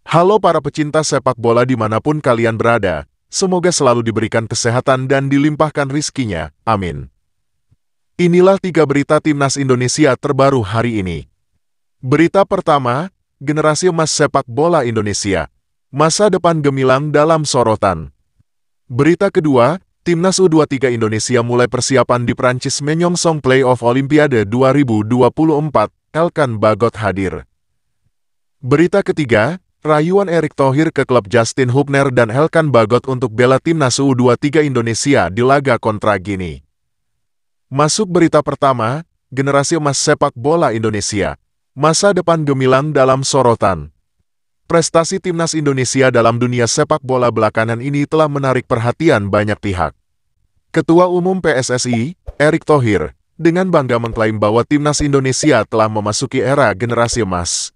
Halo para pecinta sepak bola dimanapun kalian berada, semoga selalu diberikan kesehatan dan dilimpahkan rizkinya, amin. Inilah 3 berita Timnas Indonesia terbaru hari ini. Berita pertama, generasi emas sepak bola Indonesia. Masa depan gemilang dalam sorotan. Berita kedua, Timnas U23 Indonesia mulai persiapan di Prancis menyongsong playoff Olimpiade 2024, Elkan Bagot hadir. Berita ketiga, rayuan Erick Thohir ke klub Justin Hubner dan Elkan Bagot untuk bela Timnas U23 Indonesia di laga kontra Gini. Masuk berita pertama, generasi emas sepak bola Indonesia. Masa depan gemilang dalam sorotan. Prestasi Timnas Indonesia dalam dunia sepak bola belakangan ini telah menarik perhatian banyak pihak. Ketua Umum PSSI, Erick Thohir, dengan bangga mengklaim bahwa Timnas Indonesia telah memasuki era generasi emas.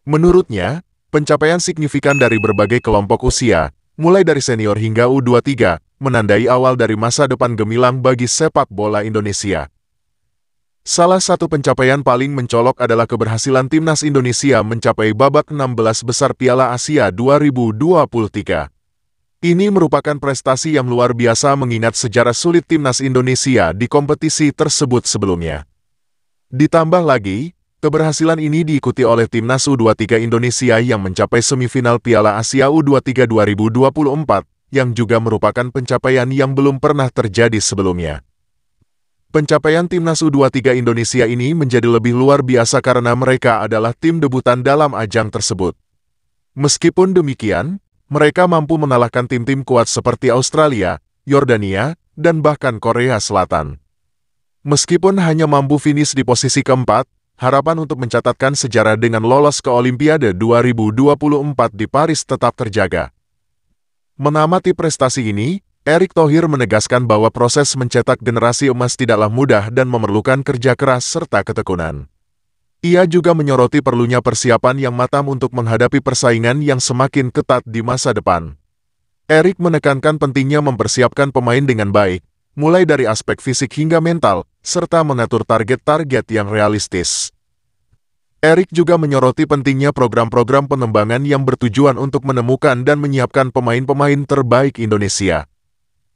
Menurutnya, pencapaian signifikan dari berbagai kelompok usia, mulai dari senior hingga U23, menandai awal dari masa depan gemilang bagi sepak bola Indonesia. Salah satu pencapaian paling mencolok adalah keberhasilan Timnas Indonesia mencapai babak 16 besar Piala Asia 2023. Ini merupakan prestasi yang luar biasa mengingat sejarah sulit Timnas Indonesia di kompetisi tersebut sebelumnya. Ditambah lagi, keberhasilan ini diikuti oleh Timnas U23 Indonesia yang mencapai semifinal Piala Asia U23 2024, yang juga merupakan pencapaian yang belum pernah terjadi sebelumnya. Pencapaian Timnas U23 Indonesia ini menjadi lebih luar biasa karena mereka adalah tim debutan dalam ajang tersebut. Meskipun demikian, mereka mampu mengalahkan tim-tim kuat seperti Australia, Yordania, dan bahkan Korea Selatan. Meskipun hanya mampu finish di posisi keempat, harapan untuk mencatatkan sejarah dengan lolos ke Olimpiade 2024 di Paris tetap terjaga. Menamati prestasi ini, Erick Thohir menegaskan bahwa proses mencetak generasi emas tidaklah mudah dan memerlukan kerja keras serta ketekunan. Ia juga menyoroti perlunya persiapan yang matang untuk menghadapi persaingan yang semakin ketat di masa depan. Erick menekankan pentingnya mempersiapkan pemain dengan baik, mulai dari aspek fisik hingga mental, serta mengatur target-target yang realistis. Erick juga menyoroti pentingnya program-program pengembangan yang bertujuan untuk menemukan dan menyiapkan pemain-pemain terbaik Indonesia.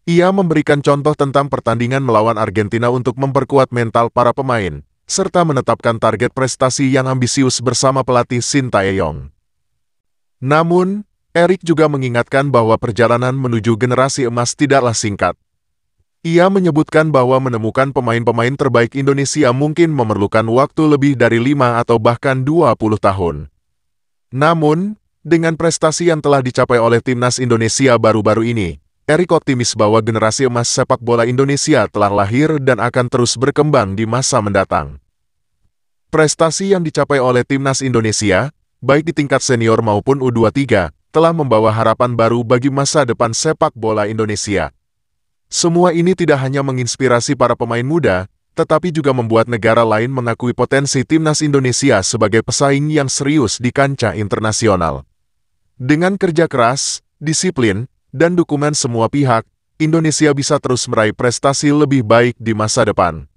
Ia memberikan contoh tentang pertandingan melawan Argentina untuk memperkuat mental para pemain, serta menetapkan target prestasi yang ambisius bersama pelatih Sintayong. Namun, Erick juga mengingatkan bahwa perjalanan menuju generasi emas tidaklah singkat. Ia menyebutkan bahwa menemukan pemain-pemain terbaik Indonesia mungkin memerlukan waktu lebih dari 5 atau bahkan 20 tahun. Namun, dengan prestasi yang telah dicapai oleh Timnas Indonesia baru-baru ini, Erick optimis bahwa generasi emas sepak bola Indonesia telah lahir dan akan terus berkembang di masa mendatang. Prestasi yang dicapai oleh Timnas Indonesia, baik di tingkat senior maupun U23, telah membawa harapan baru bagi masa depan sepak bola Indonesia. Semua ini tidak hanya menginspirasi para pemain muda, tetapi juga membuat negara lain mengakui potensi Timnas Indonesia sebagai pesaing yang serius di kancah internasional. Dengan kerja keras, disiplin, dan dukungan semua pihak, Indonesia bisa terus meraih prestasi lebih baik di masa depan.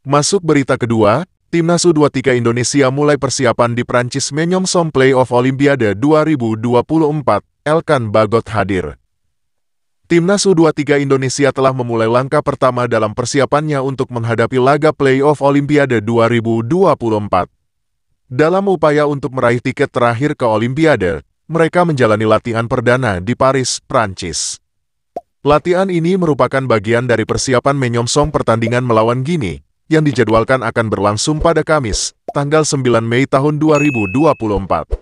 Masuk berita kedua, Timnas U23 Indonesia mulai persiapan di Prancis menyongsong playoff Olimpiade 2024, Elkan Bagot hadir. Timnas U23 Indonesia telah memulai langkah pertama dalam persiapannya untuk menghadapi laga playoff Olimpiade 2024. Dalam upaya untuk meraih tiket terakhir ke Olimpiade, mereka menjalani latihan perdana di Paris, Prancis. Latihan ini merupakan bagian dari persiapan menyongsong pertandingan melawan Gini, yang dijadwalkan akan berlangsung pada Kamis, tanggal 9 Mei tahun 2024.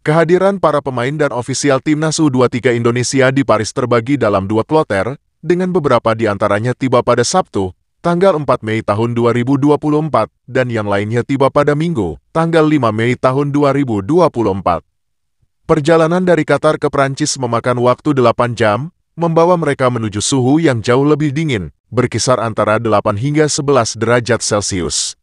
Kehadiran para pemain dan ofisial Timnas U23 Indonesia di Paris terbagi dalam 2 kloter, dengan beberapa di antaranya tiba pada Sabtu, tanggal 4 Mei tahun 2024, dan yang lainnya tiba pada Minggu, tanggal 5 Mei tahun 2024. Perjalanan dari Qatar ke Prancis memakan waktu 8 jam, membawa mereka menuju suhu yang jauh lebih dingin, berkisar antara 8 hingga 11 derajat Celcius.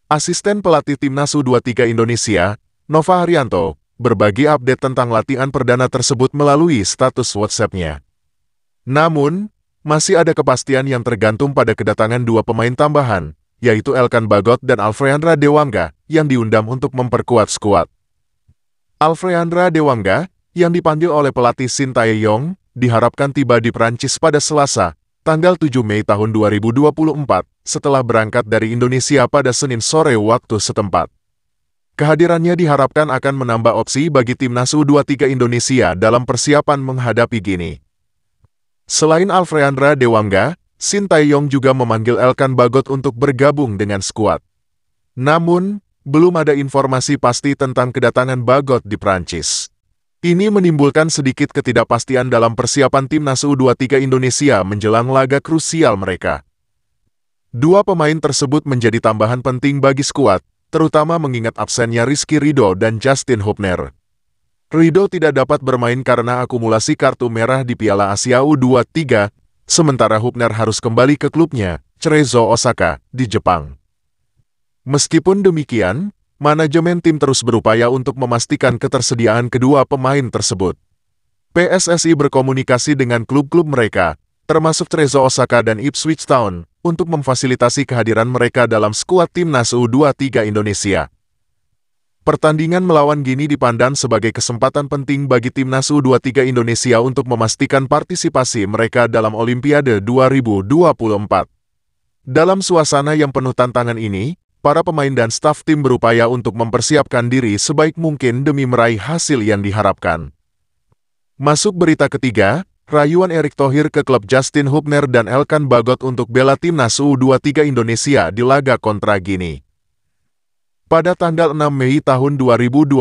Asisten pelatih Timnas U23 Indonesia, Nova Haryanto, berbagi update tentang latihan perdana tersebut melalui status WhatsApp-nya. Namun, masih ada kepastian yang tergantung pada kedatangan 2 pemain tambahan, yaitu Elkan Bagot dan Alfreandra Dewangga, yang diundang untuk memperkuat skuad. Alfreandra Dewangga, yang dipanggil oleh pelatih Shin Tae-yong, diharapkan tiba di Prancis pada Selasa, tanggal 7 Mei tahun 2024, setelah berangkat dari Indonesia pada Senin sore waktu setempat. Kehadirannya diharapkan akan menambah opsi bagi timnas U23 Indonesia dalam persiapan menghadapi Gini. Selain Alfreandra Dewangga, Shin Tae-yong juga memanggil Elkan Bagot untuk bergabung dengan skuad. Namun, belum ada informasi pasti tentang kedatangan Bagot di Prancis. Ini menimbulkan sedikit ketidakpastian dalam persiapan timnas U23 Indonesia menjelang laga krusial mereka. Dua pemain tersebut menjadi tambahan penting bagi skuad, terutama mengingat absennya Rizky Ridho dan Justin Hubner. Ridho tidak dapat bermain karena akumulasi kartu merah di Piala Asia U23, sementara Hubner harus kembali ke klubnya, Cerezo Osaka, di Jepang. Meskipun demikian, manajemen tim terus berupaya untuk memastikan ketersediaan kedua pemain tersebut. PSSI berkomunikasi dengan klub-klub mereka, termasuk Cerezo Osaka dan Ipswich Town, untuk memfasilitasi kehadiran mereka dalam skuad timnas U23 Indonesia. Pertandingan melawan Gini dipandang sebagai kesempatan penting bagi timnas U23 Indonesia untuk memastikan partisipasi mereka dalam Olimpiade 2024. Dalam suasana yang penuh tantangan ini, para pemain dan staf tim berupaya untuk mempersiapkan diri sebaik mungkin demi meraih hasil yang diharapkan. Masuk berita ketiga, rayuan Erick Thohir ke klub Justin Hubner dan Elkan Bagot untuk bela timnas U23 Indonesia di laga kontra Gini. Pada tanggal 6 Mei tahun 2024,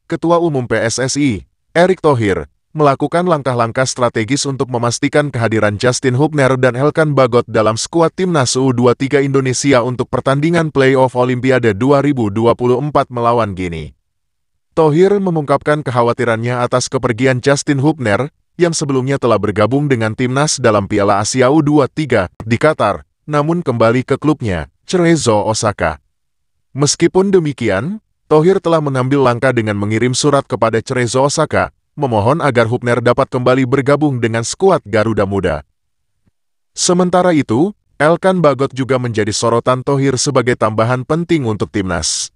Ketua Umum PSSI, Erick Thohir, melakukan langkah-langkah strategis untuk memastikan kehadiran Justin Hubner dan Elkan Bagot dalam skuad timnas U23 Indonesia untuk pertandingan play-off Olimpiade 2024 melawan Gini. Thohir mengungkapkan kekhawatirannya atas kepergian Justin Hubner, yang sebelumnya telah bergabung dengan timnas dalam Piala Asia U23 di Qatar, namun kembali ke klubnya, Cerezo Osaka. Meskipun demikian, Thohir telah mengambil langkah dengan mengirim surat kepada Cerezo Osaka, memohon agar Hubner dapat kembali bergabung dengan skuad Garuda Muda. Sementara itu, Elkan Bagot juga menjadi sorotan Thohir sebagai tambahan penting untuk timnas.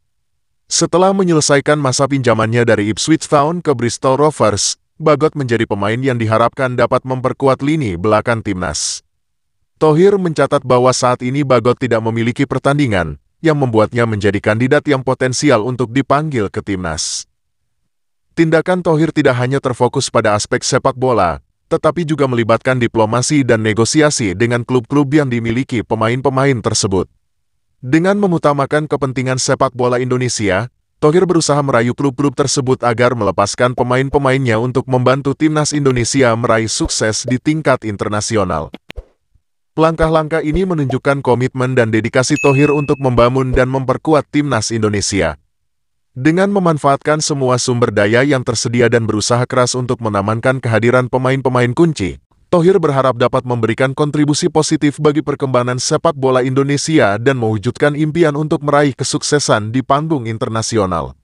Setelah menyelesaikan masa pinjamannya dari Ipswich Town ke Bristol Rovers, Bagot menjadi pemain yang diharapkan dapat memperkuat lini belakang timnas. Thohir mencatat bahwa saat ini Bagot tidak memiliki pertandingan, yang membuatnya menjadi kandidat yang potensial untuk dipanggil ke timnas. Tindakan Thohir tidak hanya terfokus pada aspek sepak bola, tetapi juga melibatkan diplomasi dan negosiasi dengan klub-klub yang dimiliki pemain-pemain tersebut. Dengan mengutamakan kepentingan sepak bola Indonesia, Thohir berusaha merayu klub-klub tersebut agar melepaskan pemain-pemainnya untuk membantu timnas Indonesia meraih sukses di tingkat internasional. Langkah-langkah ini menunjukkan komitmen dan dedikasi Thohir untuk membangun dan memperkuat timnas Indonesia. Dengan memanfaatkan semua sumber daya yang tersedia dan berusaha keras untuk mengamankan kehadiran pemain-pemain kunci, Thohir berharap dapat memberikan kontribusi positif bagi perkembangan sepak bola Indonesia dan mewujudkan impian untuk meraih kesuksesan di panggung internasional.